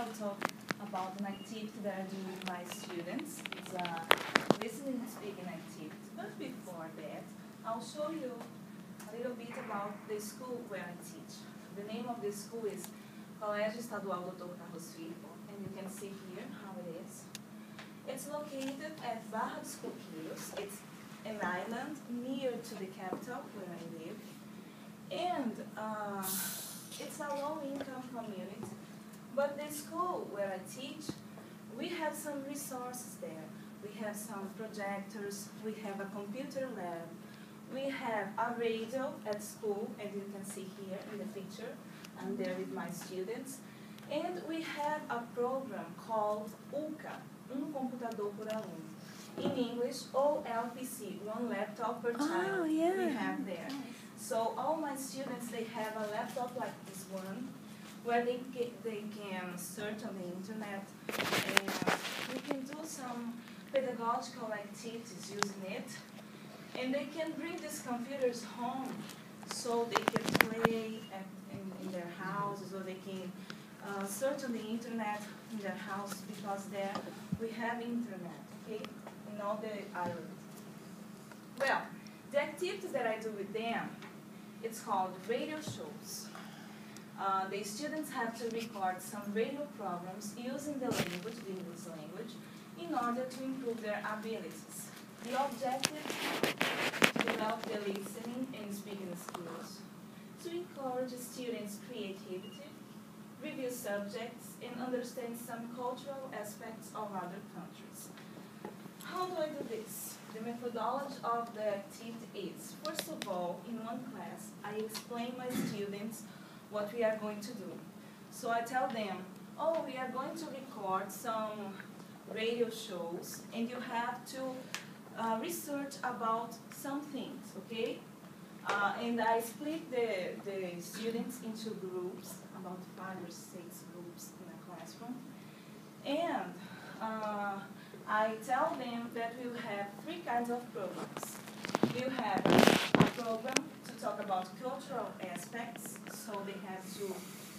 I'll talk about an activity that I do with my students. It's a listening and speaking activity. But before that, I'll show you a little bit about the school where I teach. The name of the school is Colégio Estadual Dr. Carlos Firpo, and you can see here how it is. It's located at Barra dos Coqueiros. It's an island near to the capital where I live. And it's a low-income community. But the school where I teach, we have some resources there. We have some projectors, we have a computer lab, we have a radio at school, as you can see here in the picture. I'm there with my students. And we have a program called UCA, computador por aluno. In English, OLPC, one laptop per child, we have there. So all my students, they have a laptop like this one, where they can search on the internet, and we can do some pedagogical activities using it. And they can bring these computers home so they can play in their houses, or they can search on the internet in their house, because there we have internet, okay, in all the island. Well, the activity that I do with them, it's called radio shows. The students have to record some radio programs using the language, the English language, in order to improve their abilities. The objective is to develop their listening and speaking skills, to encourage students' creativity, review subjects, and understand some cultural aspects of other countries. How do I do this? The methodology of the activity is, first of all, in one class, I explain my students what we are going to do. So I tell them, oh, we are going to record some radio shows, and you have to research about some things, okay? And I split the students into groups, about 5 or 6 groups in a classroom. And I tell them that we'll have 3 kinds of programs. We'll have a program to talk about cultural aspects, so they have to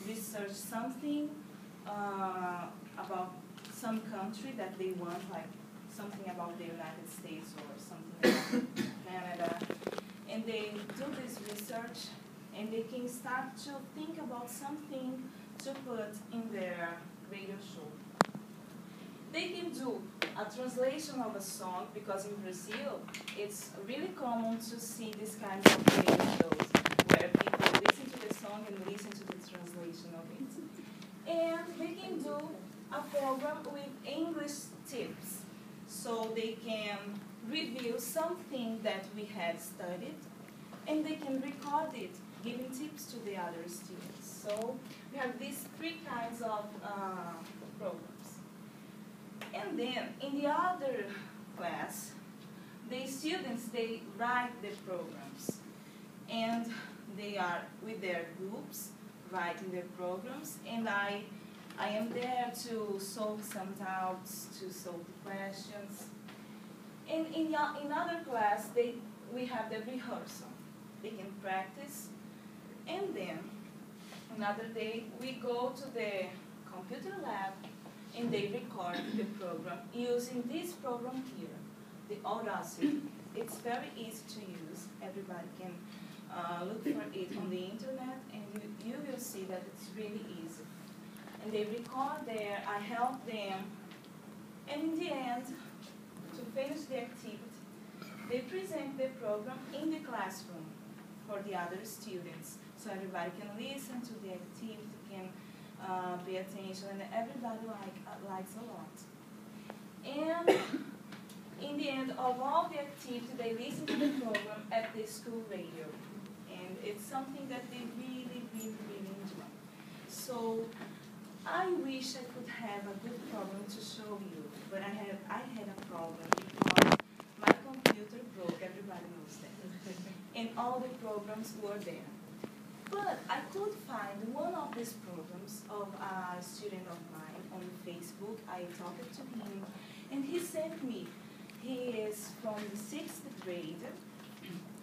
research something about some country that they want, like something about the United States or something about Canada. And they do this research, and they can start to think about something to put in their radio show. They can do a translation of a song, because in Brazil, it's really common to see this kind of radio shows, where people listen to the song and listen to the translation of it. And they can do a program with English tips, so they can review something that we had studied, and they can record it, giving tips to the other students. So we have these 3 kinds of programs. And then in the other class, the students, they write the programs, and they are with their groups writing their programs, and I am there to solve some doubts, to solve the questions. And in other class, we have the rehearsal. They can practice, and then another day we go to the computer lab, and they record the program using this program here, the Audacity. It's very easy to use. Everybody can look for it on the internet, and you will see that it's really easy. And they record there, I help them, and in the end, to finish the activity, they present the program in the classroom for the other students, so everybody can listen to the activity, can pay attention, and everybody likes a lot. And in the end of all the activity, they listen to the program at the school radio, and it's something that they really, really, really enjoy. So I wish I could have a good program to show you, but I had a problem because my computer broke. Everybody knows that, and all the programs were there. But I could find one of these programs of a student of mine on Facebook. I talked to him, and he sent me. He is from the 6th grade,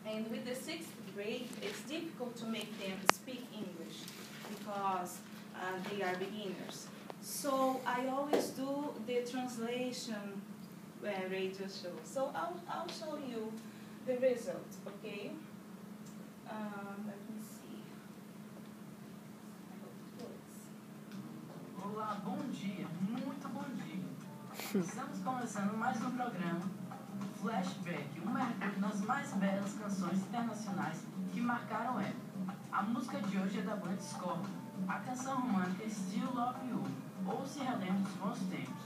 and with the 6th grade, it's difficult to make them speak English because they are beginners. So I always do the translation radio show. So I'll show you the results, okay? Let me see. I hope it works. Olá, bom dia, muito bom dia. Estamos começando mais um programa Flashback, um mergulho nas mais belas canções internacionais que marcaram a época. A música de hoje é da banda Scorpion, a canção romântica Still Love You, ou Se Relembra dos Bons Tempos.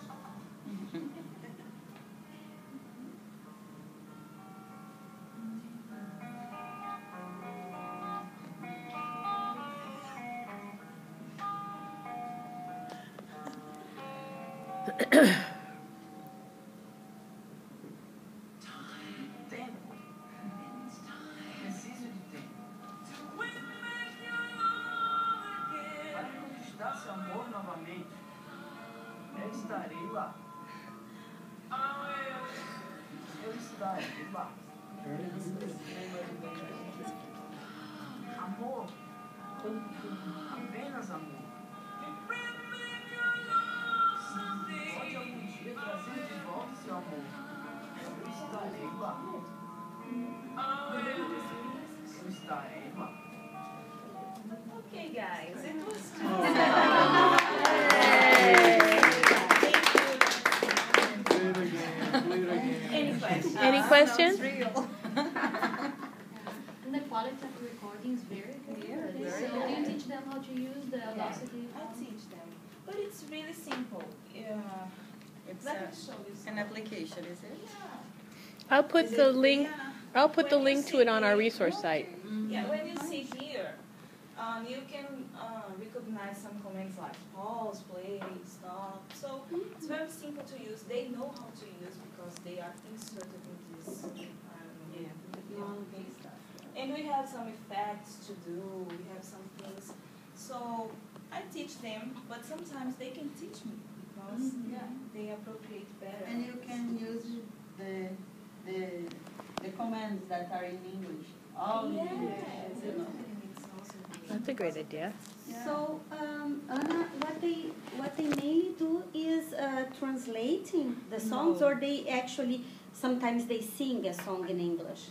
Tempo. Preciso de tempo. Para conquistar seu amor novamente, eu estarei lá. Eu estarei lá. Amor. Apenas amor. Pode algum dia trazer de volta seu amor. Eu estarei lá. Eu estarei lá. Okay, guys, it was Any questions? Any questions? And the quality of the recording is very good. Yeah, So do you teach them how to use the Audacity? I teach them, but it's really simple. It's Let me show you an something. application, is it? Yeah. I'll put the link. Yeah. I'll put the When you link to see it on our here- resource site. Yeah, when you see here, you can recognize some commands like pause, play, stop. So it's very simple to use. They know how to use because they are inserted in this. And we have some effects to do. We have some things. So I teach them, but sometimes they can teach me because they appropriate better. And you can use the commands that are in English. All in English. You know. It's also good. That's a great idea. So, Anna, what they mainly do is translating the songs, No. or they actually sometimes they sing a song in English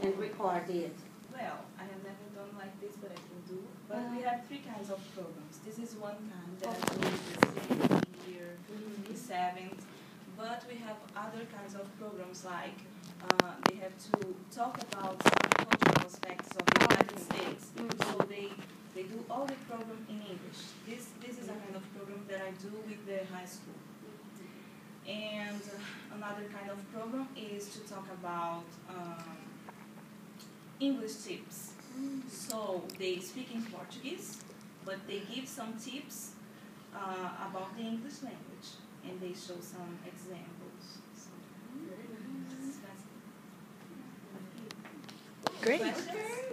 and record it. Well, I have never done like this, but I can do. But we have three kinds of programs. This is one kind that I do with the sixth year, the seventh. But we have other kinds of programs like they have to talk about some cultural aspects of the United States. So they do all the program in English. This is a kind of program that I do with the high school. And another kind of program is to talk about English tips. So they speak in Portuguese, but they give some tips about the English language, and they show some examples. So, it's fascinating. Great. Questions?